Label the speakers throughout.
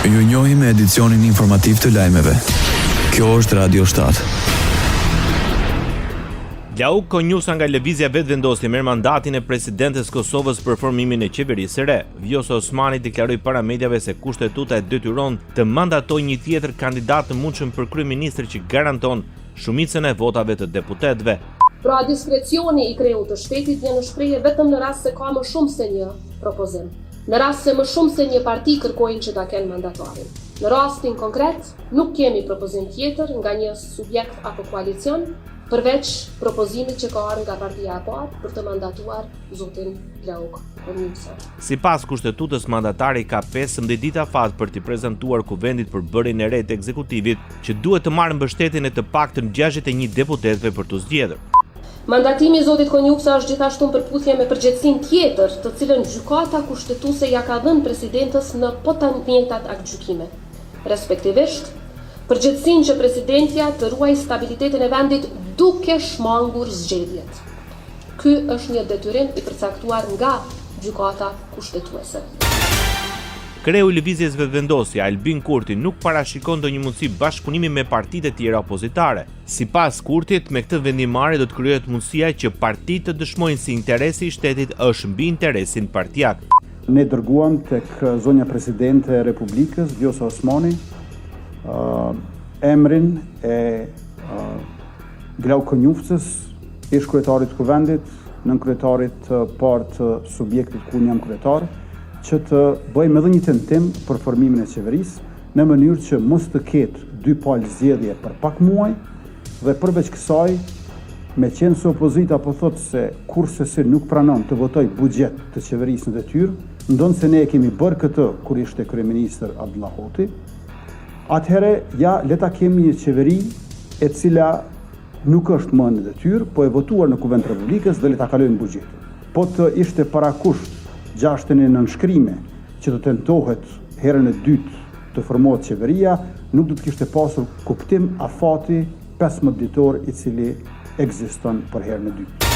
Speaker 1: Ju njohim me edicionin informativ të lajmeve. Kjo është Radio 7.
Speaker 2: Gjauk Konjusa nga lëvizja vetëvendosje merr mandatin e presidentes Kosovës për formimin e qeverisë së re. Vjosa Osmani deklaroi para mediave se kushtetuta e detyron të mandatojë një tjetër kandidat të mundshëm për kryeministër që garanton shumicën e votave të deputetëve.
Speaker 3: Pra diskrecioni i kreu të shtetit vjen në shprehje vetëm në rast se ka më shumë se një propozim. Në rast se më shumë se një parti kërkojnë që ta kenë mandatorin. Në rastin konkret, nuk kemi propozim tjetër nga një subjekt apo koalicion, përveç propozimit që ka ardhur nga partia e parë për të mandatuar zotin Gjauk Konjusa.
Speaker 2: Sipas kushtetutës, mandatari ka 15 ditë afat për t'i prezantuar kuvendit për bërjen e re të ekzekutivit, që duhet të marrë mbështetjen e të paktën 61 deputetëve për të zgjedhur.
Speaker 3: Mandatimi i zotit Konjusa është gjithashtu në përputhje me përgjegjësinë tjetër, të cilën gjykata kushtetuese ja ka dhënë presidentës në të njëjtat aktgjykime. Respektivisht, përgjegjësinë që presidentja të ruajë stabilitetin e vendit duke shmangur zgjedhjet. Ky është një detyrim i përcaktuar nga gjykata kushtetuese.
Speaker 2: Kreu i lëvizjes vetëvendosje Albin Kurti nuk parashikon ndonjë mundësi bashkëpunimi me partitë e tjera opozitare. Sipas Kurtit, me këtë vendimarrje do të krijohet mundësia që partitë të dëshmojnë se interesi i shtetit është mbi interesin partijak.
Speaker 4: Ne dërguam tek zonja presidente e Republikës, Vjosa Osmani, emrin e Gjauk Konjusës, ish kryetarit të kuvendit, nën kryetarit të parë të subjektit ku jam kryetar, që të bëjmë edhe një tentim për formimin e qeverisë, në mënyrë që mos të ketë dy palë zgjedhje për pak muaj, dhe përveç kësaj, me qenë se opozita po thotë se kurse se nuk pranon të votoj buxhet të qeverisë në detyrë, ndonë se ne e kemi bërë këtë kur ishte kryeministër Abdullah Hoti, atëherë ja leta kemi një qeveri e cila nuk është më në detyrë, po e votuar në Kuvend të Republikës dhe leta kalojnë buxhetin. Po të ishte parakusht gjashtën e nënshkrime që të tentohet herën e dytë të formohet qeveria, nuk do të kishte pasur kuptim afati 15 ditor i cili ekziston për herën e dytë.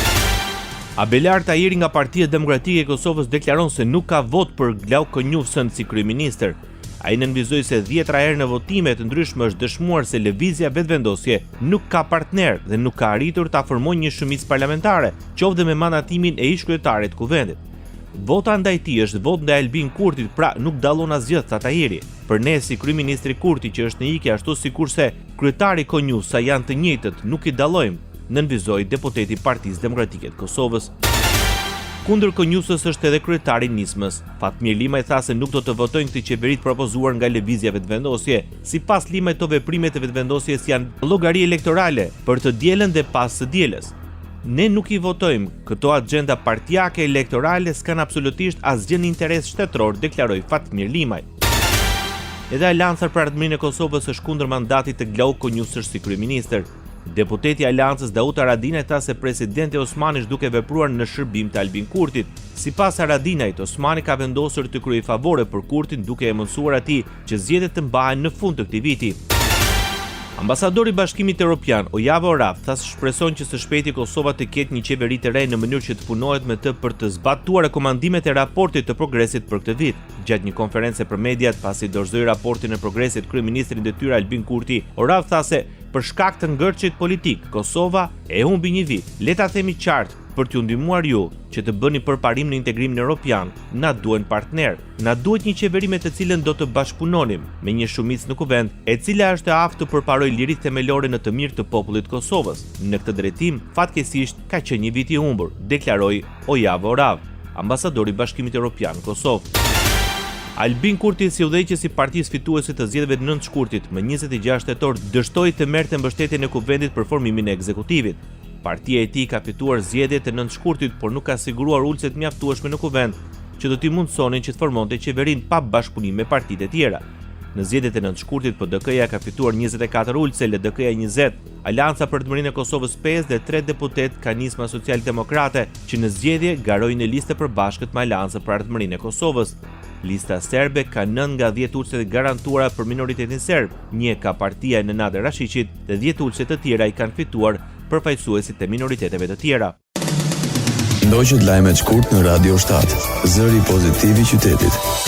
Speaker 2: Abelar Tahiri nga Partia Demokratike e Kosovës deklaron se nuk ka vot për Gjauk Konjusën si kryeministër. Ai nënvizoi se 10 herë në votime të ndryshme është dëshmuar se lëvizja vetëvendosje nuk ka partner dhe nuk ka arritur ta formojë një shumicë parlamentare, qoftë me mandatimin e ish kryetarit të kuvendit. Vota ndaj tij është vot ndaj Albin Kurtit, pra nuk dallon asgjë, tha Tahiri. Për ne si kryeministri Kurti që është në ikje ashtu sikurse kryetari Konjusa janë të njëjtët, nuk i dallojmë, nënvizoi deputeti i Partisë Demokratike të Kosovës. Kundër Konjusës është edhe kryetari Nismës. Fatmir Limaj tha se nuk do të votojnë këtë qeveri të propozuar nga lëvizja vetëvendosje. Sipas Limaj, to veprimet e vetëvendosjes janë llogari elektorale për të dielën dhe pas së dielës. Ne nuk i votojmë, këto agenda partijake elektorale s'kan absolutisht asgjë interes shtetëror, deklaroi Fatmir Limaj. Edhe Aleanca për Ardhmërinë e Kosovës është kundër mandatit të Gjauk Konjusës si kryeministër. Deputeti i Aleancës Dauta Haradinaj tha se presidenti Osmani është duke vepruar në shërbim të Albin Kurtit. Sipas Haradinajt, Osmani ka vendosur të kryejë favore për Kurtin duke e mësuar atij që zgjedhjet të mbahen në fund të këtij viti. Ambasadori i Bashkimit Evropian, Ojava Orav, tha se shpreson që së shpejti Kosova të ketë një qeveri të re në mënyrë që të punohet me të për të zbatuar rekomandimet e raportit të progresit për këtë vit. Gjatë një konference për mediat, pasi dorëzoi raportin e progresit kryeministri i detyrë Albin Kurti, Orav tha se për shkak të ngërçit politik, Kosova e humbi një vit. Le ta themi qartë, për t'ju ndihmuar ju që të bëni përparim në integrimin evropian, na duhen partner. Na duhet një qeveri me të cilën do të bashkëpunonim me një shumicë në kuvend, e cila është e aftë të përparojë liritë themelore në të mirë të popullit të Kosovës. Në këtë drejtim, fatkeqësisht ka qenë një vit i humbur, deklaroi Ojava Orav, ambasadori i Bashkimit Evropian në Kosovë. Albin Kurti, si udhëheqës i partisë fituese të zgjedhjeve të 9 shkurtit më 26 tetor, dështoi të merrte mbështetjen e kuvendit për formimin e ekzekutivit. Partia e tij ka fituar zgjedhjet të 9 shkurtit, por nuk ka siguruar ulse të mjaftueshme në kuvend që do t'i mundsonin që të formonte qeverinë pa bashkëpunim me partitë e tjera. Në zgjedhjet e 9 shkurtit, PDK-ja ka fituar 24 ulse, LDK-ja 20, Aleanca për Ardhmërinë e Kosovës 5 dhe 3 deputet ka Nisma Social-Demokrate, që në zgjedhje garojnë në listë përbashkët me Aleanca për Ardhmërinë e Kosovës. Lista serbe ka 9 nga 10 ulse të garantuara për minoritetin serb, një ka partia e Nenad Rashiqit dhe 10 ulse të tjera i kanë fituar përfaqësuesit e minoriteteve të tjera.
Speaker 1: Ndoqët lajmet shkurt në Radio 7, zëri pozitiv i qytetit.